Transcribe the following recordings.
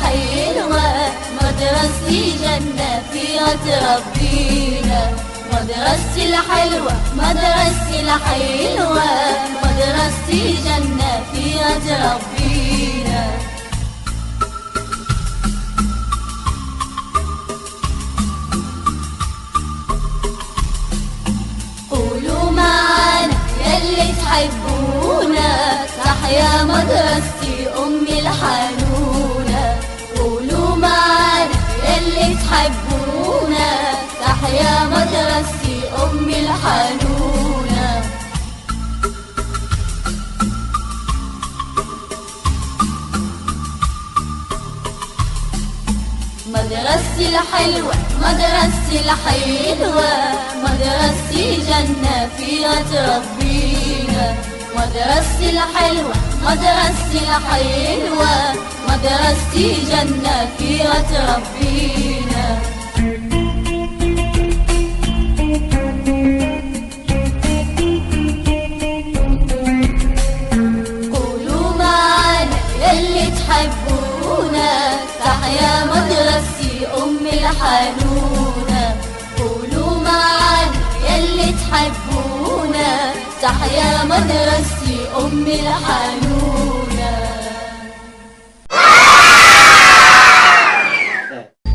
حلوة مدرستي جنة فيها تربينا. مدرستي الحلوة مدرستي الحلوة مدرستي جنة فيها تربينا. قولوا معانا يلي تحبونا تحيا مدرستي أمي الحنونة. قولوا معانا يلي تحبونا تحيا مدرستي أمي الحنونة. مدرستي الحلوة مدرستي الحلوة مدرستي جنة فيها تربينا. مدرستي الحلوة مدرستي الحلوة مدرستي جنة فيها تربينا. قولوا معانا يلي تحبونا تحيا مدرستي أمي الحنونة. قولوا معانا يلي تحبونا تحيا مدرستي أمي الحنونة.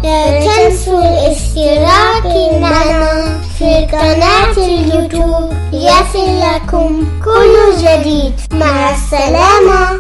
لا تنسوا الاشتراك معنا في قناة اليوتيوب ليصل لكم كل جديد. مع السلامة.